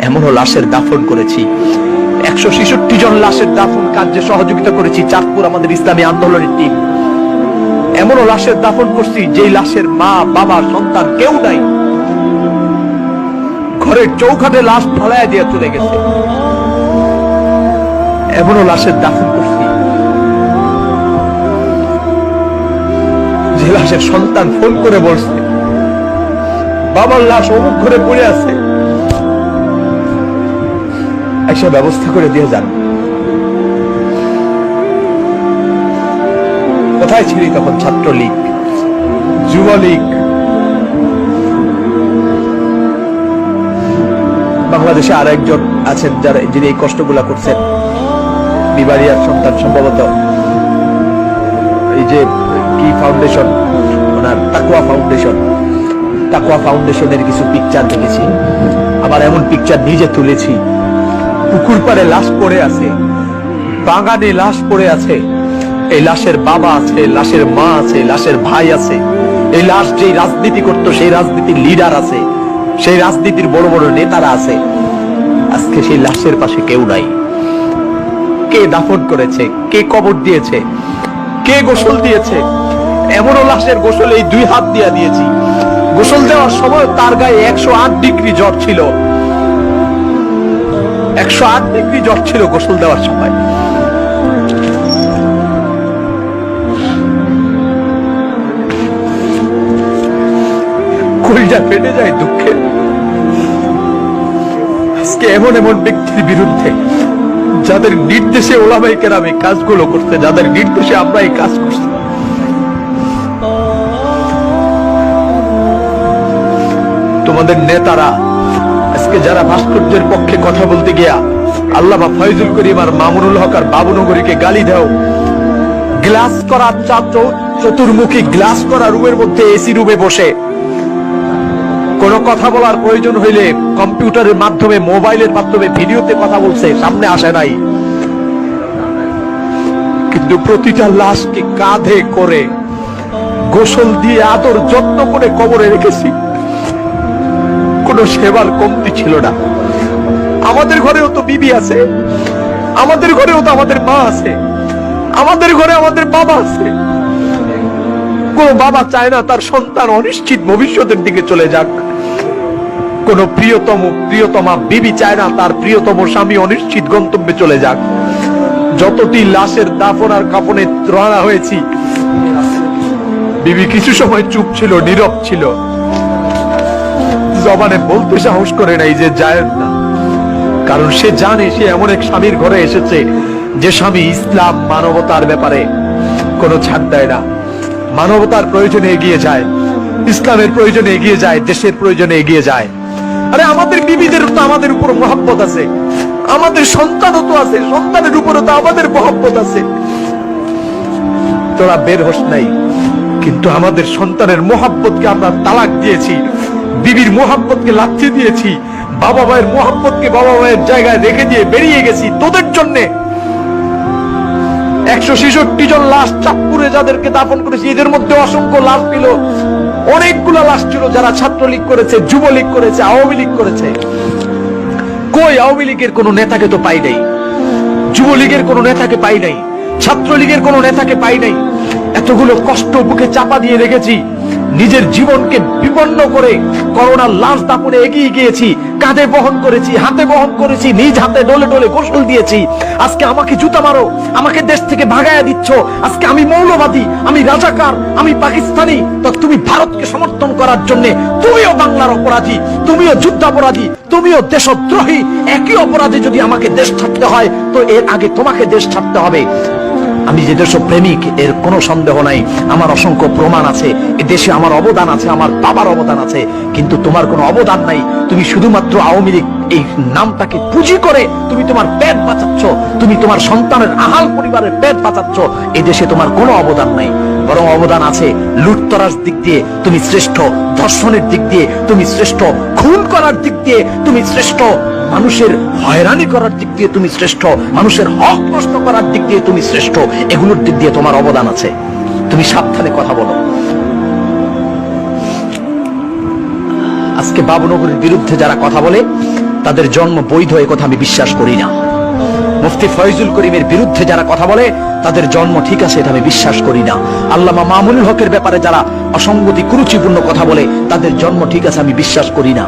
এমনও লাশের দাফন করেছি, 166 জন লাশের দাফন কার্যে সহযোগিতা করেছি চাঁদপুর আমাদের ইসলামী আন্দোলনের টিম। এমনও লাশের দাফন করছি যেই লাশের মা বাবা সন্তান কেউ নাই, ঘরের চৌখাটে লাশ ফলায় দিয়ে চলে গেছে। এমনও লাশের দাফন করছি যে লাশের সন্তান ফোন করে বলছে বাবার লাশ অমুক ঘরে পড়ে আছে, একটা ব্যবস্থা করে দিয়ে যান। কোথায় ছিলি তখন? ছাত্রলীগ, যুবলীগ, বাংলাদেশে আর একজন আছেন যারা যিনি এই কষ্টগুলা করছেন, বিবাড়িয়ার সন্তান, সম্ভবত এই যে কি ফাউন্ডেশন, ওনার তাকওয়া ফাউন্ডেশনের কিছু পিকচার দেখেছি। আবার এমন পিকচার নিজে তুলেছি, পুকুর পাড়ে লাশ পড়ে আছে, বাগানে লাশ পড়ে আছে, এই লাশের বাবা আছে, লাশের মা আছে, লাশের ভাই আছে। এই লাশ যেই রাজনীতি করতো সেই রাজনীতির লিডার আছে, সেই রাজনীতির বড় বড় নেতারা আছে। আজকে সেই লাশের পাশে কেউ নাই। কে দাফন করেছে? কে কবর দিয়েছে? কে গোসল দিয়েছে? এমনও লাশের গোসল এই 2 হাত দিয়ে দিয়েছি। গোসল দেওয়ার সময় তার গায়ে 108 ডিগ্রি জ্বর ছিল, 108 ডিগ্রি জ্বর ছিল গোসল দেওয়ার সময়। কলিজা ফেটে যায় দুঃখে। আজকে এমন এমন ব্যক্তির বিরুদ্ধে যাদের নির্দেশে ওলামায়ে কেরাম এই কাজগুলো করতে, যাদের নির্দেশে আমরা এই কাজ করছি, তোমাদের নেতারা আজকে যারা ভাস্কর্যের পক্ষে কথা বলতে গিয়া আল্লামা ফয়জুল করিম আর মামুনুল হক আর বাবুনগরীকে গালি দাও, গ্লাস করা চতুর্মুখী গ্লাস করা রুমের মধ্যে এসি রুমে বসে কোন কথা বলার প্রয়োজন হইলে কম্পিউটারের মাধ্যমে, মোবাইলের মাধ্যমে ভিডিওতে কথা বলছে, সামনে আসে নাই। কিন্তু প্রতিটা লাশকে কাঁধে করে গোসল দিয়ে আদর যত্ন করে কবরে রেখেছি। কোন সেবার কমতি ছিল না। আমাদের ঘরেও তো বিবি আছে, আমাদের ঘরেও তো আমাদের মা আছে, আমাদের ঘরে আমাদের বাবা আছে। কোন বাবা চায় না তার সন্তান অনিশ্চিত ভবিষ্যতের দিকে চলে যাক। কোন প্রিয়তমা বিবি চায় না তার প্রিয়তম স্বামী অনিশ্চিত গন্তব্যে চলে যাক। যতটি লাশের দাফন আর কাফনে রওনা হয়েছি, বিবি কিছু সময় চুপ ছিল, নীরব ছিল, জবানে বলতে সাহস করে নাই যে যায় না। কারণ সে জানে সে এমন এক স্বামীর ঘরে এসেছে যে স্বামী ইসলাম মানবতার ব্যাপারে কোনো ছাড় দেয় না, মানবতার প্রয়োজনে এগিয়ে যায়, ইসলামের প্রয়োজনে এগিয়ে যায়, দেশের প্রয়োজনে এগিয়ে যায়। আরে আমাদের বিবিদের তো আমাদের উপর মহব্বত আছে, আমাদের সন্তানও তো আছে, সন্তানের উপরও তো আমাদের মহব্বত আছে। তোরা বের হোস নাই, কিন্তু আমাদের সন্তানের মহব্বতকে আমরা তালাক দিয়েছি, বিবির মহব্বতকে লাথি দিয়েছি, বাবা মায়ের মহব্বতকে বাবা মায়ের জায়গায় রেখে দিয়ে বেরিয়ে গেছি তোদের জন্যে। 166 জন লাশ চাঁদপুরে যাদেরকে দাফন করেছি, এদের মধ্যে অসংখ্য লাশ ছিল, অনেকগুলো লাশ ছিল যারা ছাত্রলীগ করেছে, যুবলীগ করেছে, আওয়ামী লীগ করেছে। কই আওয়ামী লীগের কোন নেতাকে তো পাই নাই, যুবলীগের কোন নেতাকে পাই নাই, ছাত্রলীগের কোন নেতাকে পাই নাই। এতগুলো কষ্ট বুকে চাপা দিয়ে রেখেছি, নিজের জীবনকে বিপন্ন করে করোনার লাশ দাফনে এগিয়ে গিয়েছি, কাঁধে বহন করেছি, হাতে বহন করেছি, নিজ হাতে ডলে ডলে গোসল দিয়েছি। আজকে আমাকে জুতা মারো, আমাকে দেশ থেকে ভাগায়া দিচ্ছ, আজকে আমি মৌলবাদী, আমি রাজাকার, আমি পাকিস্তানি, তো তুমি ভারতকে সমর্থন করার জন্য তুমিও বাংলার অপরাধী, তুমিও যুদ্ধাপরাধী, তুমিও দেশদ্রোহী। একই অপরাধে যদি আমাকে দেশ ছাড়তে হয় তো এর আগে তোমাকে দেশ ছাড়তে হবে। আমি যে দেশপ্রেমিক এর কোনো সন্দেহ নাই, আমার অসংখ্য প্রমাণ আছে, এ দেশে আমার অবদান আছে, আমার বাবার অবদান আছে, কিন্তু তোমার কোনো অবদান নাই। তুমি শুধুমাত্র আওয়ামী লীগ এই নামটাকে পুঁজি করে তুমি তোমার পেট বাঁচাচ্ছ, তুমি তোমার সন্তানের আহাল পরিবারের পেট বাঁচাচ্ছ। এই দেশে তোমার কোনো অবদান নাই, বরং অবদান আছে লুটতরাজ দিক দিয়ে তুমি শ্রেষ্ঠ, ধর্ষণের দিক দিয়ে তুমি শ্রেষ্ঠ, খুন করার দিক দিয়ে তুমি শ্রেষ্ঠ, মানুষের হয়রানি করার দিক দিয়ে তুমি শ্রেষ্ঠ, মানুষের হক নষ্ট করার দিক দিয়ে তুমি শ্রেষ্ঠ। এগুলোর দিক দিয়ে তোমার অবদান আছে, তুমি সাবধানে কথা বলো। আজকে বাবুনগরীর বিরুদ্ধে যারা কথা বলে তাদের জন্ম বৈধ, এ কথা আমি বিশ্বাস করি না। মুফতি ফয়জুল করিমের বিরুদ্ধে যারা কথা বলে তাদের জন্ম ঠিক আছে, এটা আমি বিশ্বাস করি না। আল্লামা মামুনুল হকের ব্যাপারে যারা অসঙ্গতি কুরুচিপূর্ণ কথা বলে তাদের জন্ম ঠিক আছে, আমি বিশ্বাস করি না।